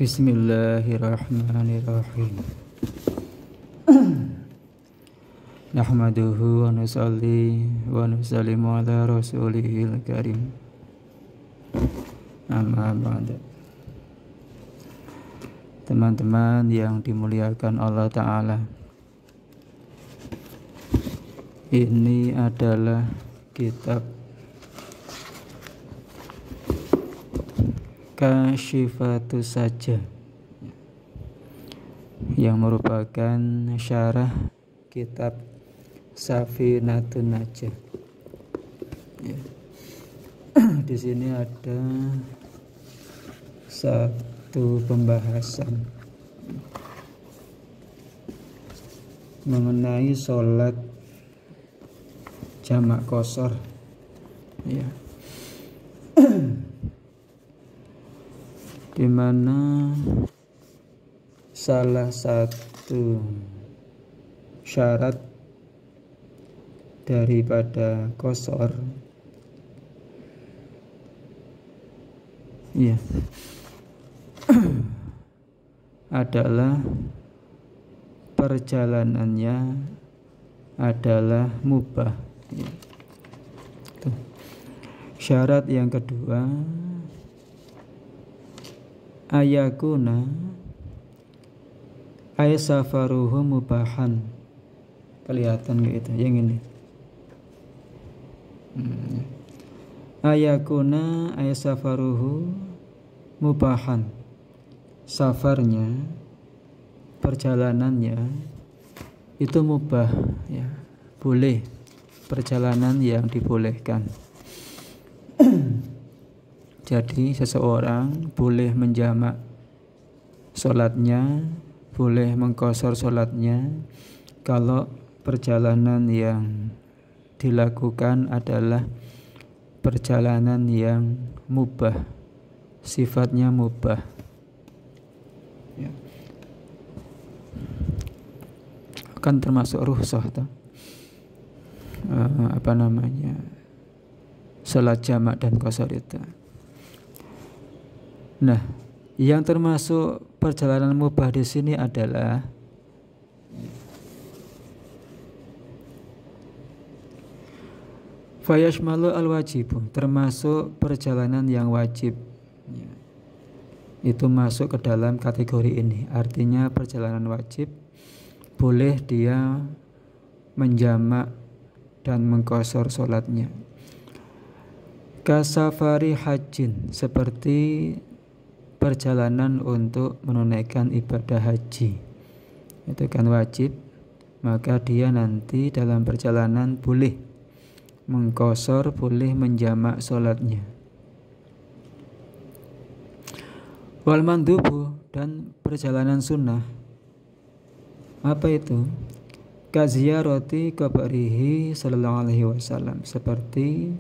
Bismillahirrahmanirrahim. Nahmaduhu wa nusalli wa nusallimu ala rasulihil karim. Amma ba'da. Teman-teman yang dimuliakan Allah Ta'ala, ini adalah kitab Kasyifatus Sajjah yang merupakan syarah kitab Safinatun Najah. Di sini ada satu pembahasan mengenai sholat jamak qashar, ya. Di mana salah satu syarat daripada qashar, ya, adalah perjalanannya adalah mubah, ya. Syarat yang kedua, ayakuna safaruhu mubahan. Kelihatan gitu yang ini. Ayakuna safaruhu mubahan. Safarnya, perjalanannya itu mubah, ya, boleh, perjalanan yang dibolehkan. Jadi seseorang boleh menjamak sholatnya, boleh mengqashar sholatnya kalau perjalanan yang dilakukan adalah perjalanan yang mubah, sifatnya mubah, ya. Kan termasuk rukhsah, sholat jamak dan qashar itu. Nah, yang termasuk perjalanan mubah di sini adalah fayashmalu al-wajibu, termasuk perjalanan yang wajib, ya. Itu masuk ke dalam kategori ini. Artinya perjalanan wajib boleh dia menjamak dan mengqashar sholatnya. Kasafari hajjin, seperti perjalanan untuk menunaikan ibadah haji, itu kan wajib, maka dia nanti dalam perjalanan boleh mengqashar, boleh menjamak sholatnya. Wal mandubu, dan perjalanan sunnah, apa itu? Kaziyarati qabrihi sallallahu alaihi wasallam, seperti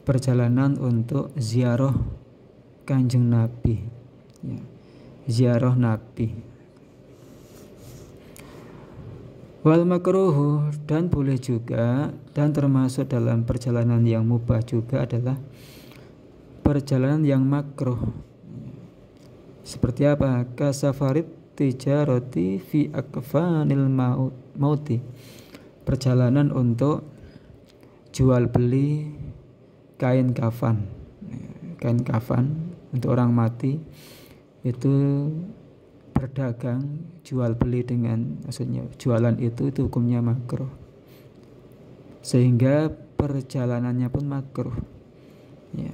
perjalanan untuk ziarah Kanjeng Nabi, ya, ziarah Nabi. Wal makruhu, dan boleh juga, dan termasuk dalam perjalanan yang mubah juga adalah perjalanan yang makruh. Seperti apa? Kasafarit tijarati fi akfanil mauti, perjalanan untuk jual beli kain kafan, kain kafan untuk orang mati, itu berdagang, jual beli dengan, maksudnya jualan itu hukumnya makruh, sehingga perjalanannya pun makruh, ya.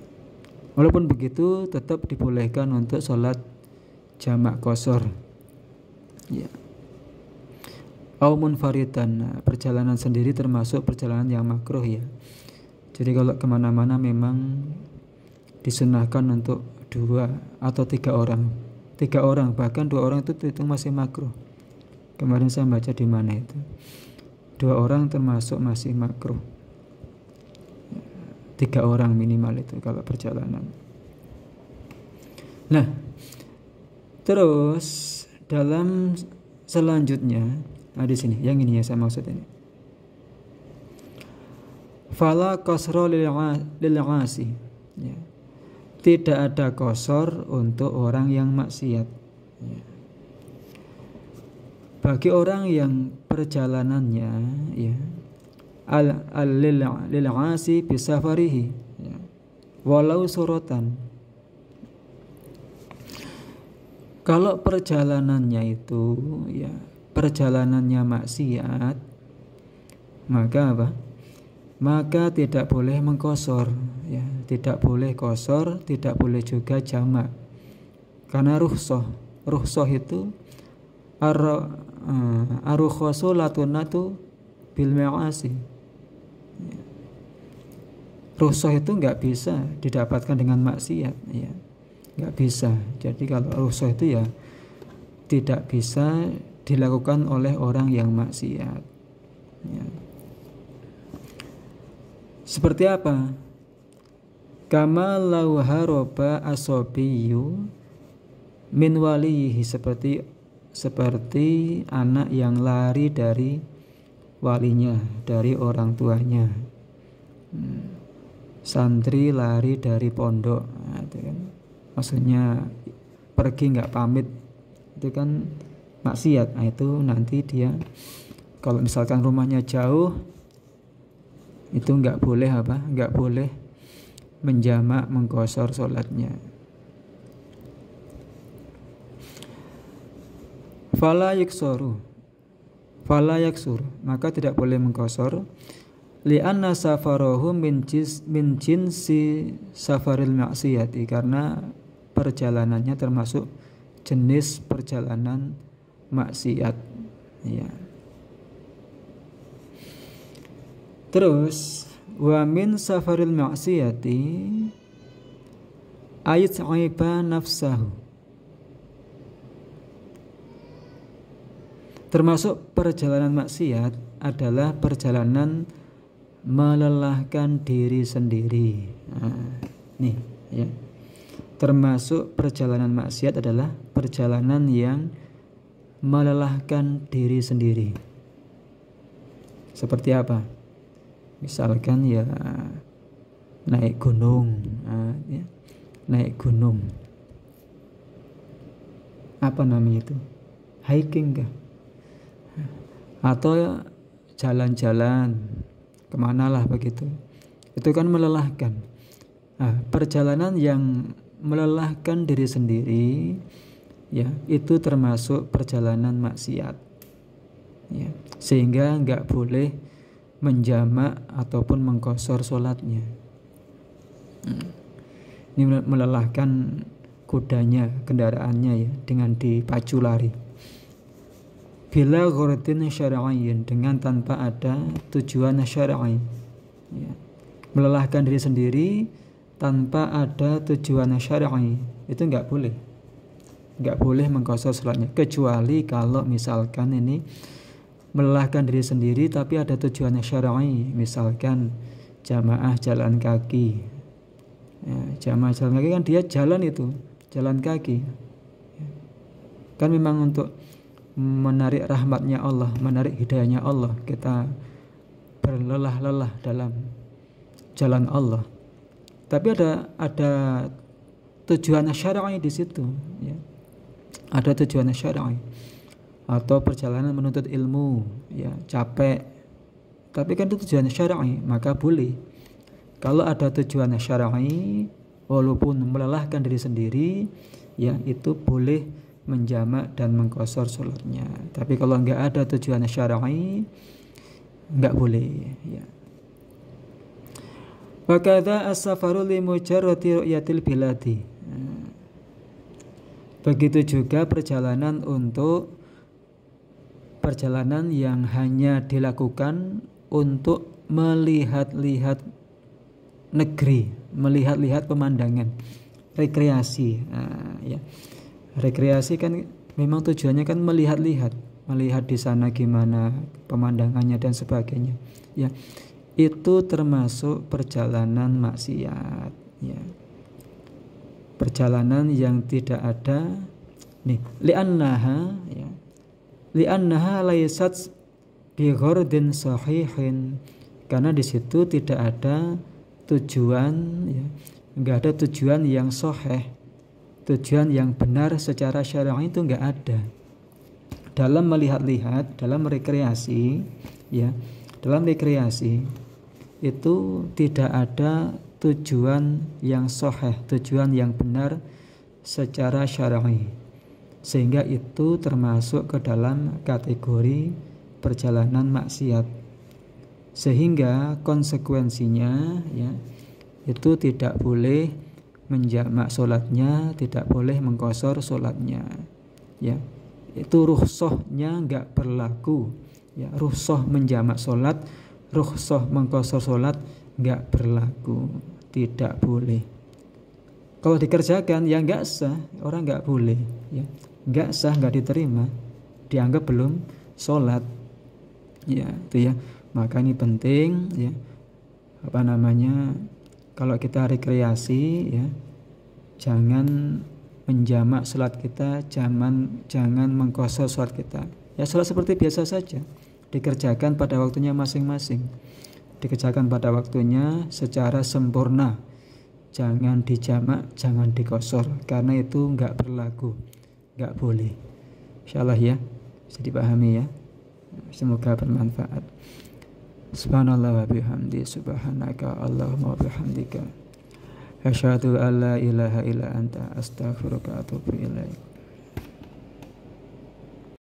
Walaupun begitu tetap dibolehkan untuk sholat jamak qashar, ya. Au munfaridan, perjalanan sendiri termasuk perjalanan yang makruh, ya. Jadi kalau kemana-mana memang disunahkan untuk 2 atau 3 orang, 3 orang, bahkan 2 orang itu masih makruh. Kemarin saya baca di mana itu, 2 orang termasuk masih makruh, 3 orang minimal itu kalau perjalanan. Nah, terus dalam selanjutnya, di sini yang ini ya saya maksud ini. Fala qasra lil 'asi, ya. Tidak ada qashar untuk orang yang maksiat. Bagi orang yang perjalanannya ya lil asi bisafarihi ya, walau sorotan. Kalau perjalanannya itu ya perjalanannya maksiat, maka apa? Maka tidak boleh mengqashar ya, tidak boleh qashar, tidak boleh juga jamak. Karena rukhsah itu arukhasu latunatu bil ma'asi. Rukhsah itu nggak bisa didapatkan dengan maksiat ya, nggak bisa. Jadi kalau rukhsah itu ya tidak bisa dilakukan oleh orang yang maksiat ya. Seperti apa? Kama lau haroba asobiyu min walihi, seperti anak yang lari dari walinya, dari orang tuanya. Santri lari dari pondok, nah, itu kan maksudnya pergi nggak pamit, itu kan maksiat. Nah, itu nanti dia kalau misalkan rumahnya jauh, itu nggak boleh apa? Nggak boleh menjamak mengqashar sholatnya. Fala yaksur, maka tidak boleh mengqashar. Li'anna safarahu min jinsi safaril maksiyati, karena perjalanannya termasuk jenis perjalanan maksiat ya. Terus wa min safaril maksiyati ayat'iba nafsahu, termasuk perjalanan maksiat adalah perjalanan melelahkan diri sendiri. Nah, nih ya. Termasuk perjalanan maksiat adalah perjalanan yang melelahkan diri sendiri. Seperti apa? Misalkan ya naik gunung, ya. Naik gunung. Apa namanya itu? Hiking kah? Atau jalan-jalan kemana lah begitu, itu kan melelahkan. Nah, perjalanan yang melelahkan diri sendiri ya, itu termasuk perjalanan maksiat ya, sehingga nggak boleh menjamak ataupun mengqashar sholatnya. Ini melelahkan kudanya, kendaraannya ya, dengan dipacu lari. Bila ghardin syar'iyyin, dengan tanpa ada tujuan syar'i ya. Melelahkan diri sendiri tanpa ada tujuan syar'i, itu enggak boleh. Enggak boleh mengqashar salatnya, kecuali kalau misalkan ini melelahkan diri sendiri tapi ada tujuan syar'i, misalkan jamaah jalan kaki ya, jamaah jalan kaki kan dia jalan itu, jalan kaki ya. Kan memang untuk menarik rahmatnya Allah, menarik hidayahnya Allah, kita berlelah-lelah dalam jalan Allah. Tapi ada tujuan syar'i di situ ya. Ada tujuan syar'i. Atau perjalanan menuntut ilmu ya, capek. Tapi kan itu tujuan syar'i, maka boleh. Kalau ada tujuan syar'i walaupun melelahkan diri sendiri ya, itu boleh menjamak dan mengqashar sholatnya. Tapi kalau enggak ada tujuan syar'i, enggak boleh ya. Wa kadza as-safaru li mujarrati ru'yatil biladi. Begitu juga perjalanan untuk perjalanan yang hanya dilakukan untuk melihat-lihat negeri, melihat-lihat pemandangan, rekreasi ya. Rekreasi kan memang tujuannya kan melihat-lihat, melihat di sana gimana pemandangannya dan sebagainya ya. Itu termasuk perjalanan maksiat ya. Perjalanan yang tidak ada nih, li'annaha ya, li'annaha laysat bi ghardin sahihin, karena di situ tidak ada tujuan ya, enggak ada tujuan yang sahih tujuan yang benar secara syar'i itu enggak ada. Dalam melihat-lihat, dalam rekreasi, ya, dalam rekreasi itu tidak ada tujuan yang sahih, tujuan yang benar secara syar'i, sehingga itu termasuk ke dalam kategori perjalanan maksiat, sehingga konsekuensinya, ya, itu tidak boleh menjamak sholatnya, tidak boleh mengqashar sholatnya, ya, itu rukhsahnya enggak berlaku, ya, rukhsah menjamak sholat, rukhsah mengqashar sholat enggak berlaku, tidak boleh. Kalau dikerjakan ya enggak sah, orang enggak boleh, ya, enggak sah, enggak diterima, dianggap belum sholat, ya, itu ya. Maka ini penting, ya, kalau kita rekreasi, ya, jangan menjamak sholat kita, jangan mengqashar sholat kita. Ya, sholat seperti biasa saja, dikerjakan pada waktunya masing-masing, dikerjakan pada waktunya secara sempurna, jangan dijamak, jangan diqashar, karena itu enggak berlaku, enggak boleh. Insyaallah ya, bisa dipahami ya. Semoga bermanfaat. Subhanallah wa bihamdi, subhanaka Allahumma wa bihamdika, asyhadu an la ilaha illa anta, astaghfiruka wa atubu ilaik.